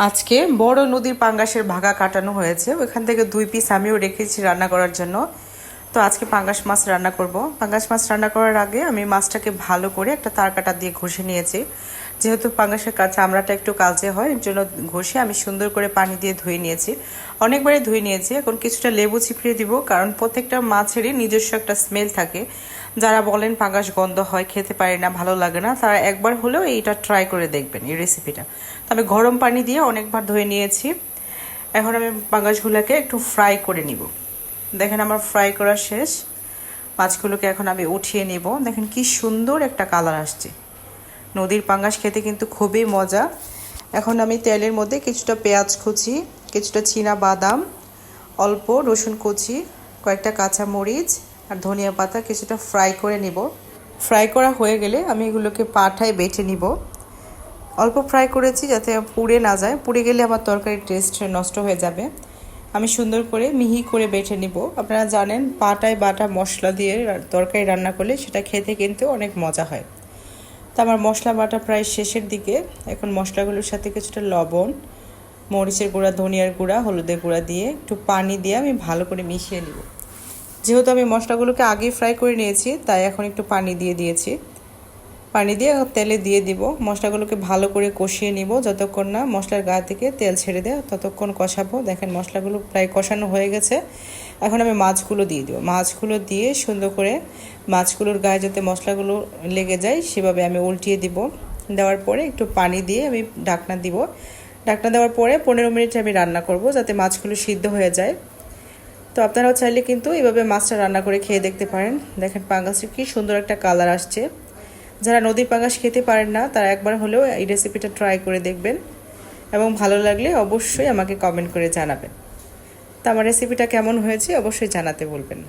আজকে বড় নদীর পাঙ্গাসের ভাগা কাটানো হয়েছে, ওইখান থেকে 2 পিস আমিও রেখেছি রান্না করার জন্য। তো আজকে পাঙ্গাস মাছ রান্না করব। পাঙ্গাস মাছ রান্না করার আগে আমি মাছটাকে ভালো করে একটা তার কাটা দিয়ে ঘষে নিয়েছি। যেহেতু পাঙ্গাসের চামড়াটা একটু কালচে হয়, এর জন্য ঘষে আমি সুন্দর করে পানি দিয়ে ধুয়ে নিয়েছি। অনেকবারই ধুয়ে নিয়েছি। এখন কিছুটা লেবু চিপড়িয়ে দিব, কারণ প্রত্যেকটা মাছেরই নিজস্ব একটা স্মেল থাকে। যারা বলেন পাঙ্গাস গন্ধ হয়, খেতে পারে না, ভালো লাগে না, তারা একবার হলেও এইটা ট্রাই করে দেখবেন, এই রেসিপিটা। তো আমি গরম পানি দিয়ে অনেকবার ধুয়ে নিয়েছি। এখন আমি পাঙ্গাসগুলোকে একটু ফ্রাই করে নিব। দেখেন আমার ফ্রাই করা শেষ। মাছগুলোকে এখন আমি উঠিয়ে নিব। দেখেন কি সুন্দর একটা কালার আসছে। নদীর পাঙ্গাস খেতে কিন্তু খুবই মজা। এখন আমি তেলের মধ্যে কিছুটা পেঁয়াজ কুচি, কিছুটা চীনা বাদাম, অল্প রসুন কুচি, কয়েকটা কাঁচা মরিচ আর ধনিয়া পাতা কিছুটা ফ্রাই করে নিব। ফ্রাই করা হয়ে গেলে আমি এগুলোকে পাটায় বেটে নিব। অল্প ফ্রাই করেছি যাতে পুড়ে না যায়, পুড়ে গেলে আমার তরকারির টেস্ট নষ্ট হয়ে যাবে। আমি সুন্দর করে মিহি করে বেটে নিব। আপনারা জানেন পাটায় বাটা মশলা দিয়ে তরকারি রান্না করলে সেটা খেতে কিন্তু অনেক মজা হয়। তো আমার মশলা বাটা প্রায় শেষের দিকে। এখন মশলাগুলোর সাথে কিছুটা লবণ, মরিচের গুঁড়া, ধনিয়ার গুঁড়া, হলুদের গুঁড়া দিয়ে একটু পানি দিয়ে আমি ভালো করে মিশিয়ে নিব। যেহেতু আমি মশলাগুলোকে আগেই ফ্রাই করে নিয়েছি, তাই এখন একটু পানি দিয়ে দিয়েছি। পানি দিয়ে তেলে দিয়ে দিব। মশলাগুলোকে ভালো করে কষিয়ে নিব যতক্ষণ না মশলার গা থেকে তেল ছেড়ে দেয়, ততক্ষণ কষাবো। দেখেন মশলাগুলো প্রায় কষানো হয়ে গেছে। এখন আমি মাছগুলো দিয়ে দেবো। মাছগুলো দিয়ে সুন্দর করে মাছগুলোর গায়ে যাতে মশলাগুলো লেগে যায় সেভাবে আমি উল্টিয়ে দিব। দেওয়ার পরে একটু পানি দিয়ে আমি ঢাকনা দিব। ঢাকনা দেওয়ার পরে 15 মিনিট আমি রান্না করব যাতে মাছগুলো সিদ্ধ হয়ে যায়। তো আপনারাও চাইলে কিন্তু এইভাবে মাছটা রান্না করে খেয়ে দেখতে পারেন। দেখেন পাঙ্গাসের কি সুন্দর একটা কালার আসছে। যারা নদীর পাঙ্গাস খেতে পারেন না, তারা একবার হলেও এই রেসিপিটা ট্রাই করে দেখবেন এবং ভালো লাগলে অবশ্যই আমাকে কমেন্ট করে জানাবেন। তো আমার রেসিপিটা কেমন হয়েছে অবশ্যই জানাতে বলবেন।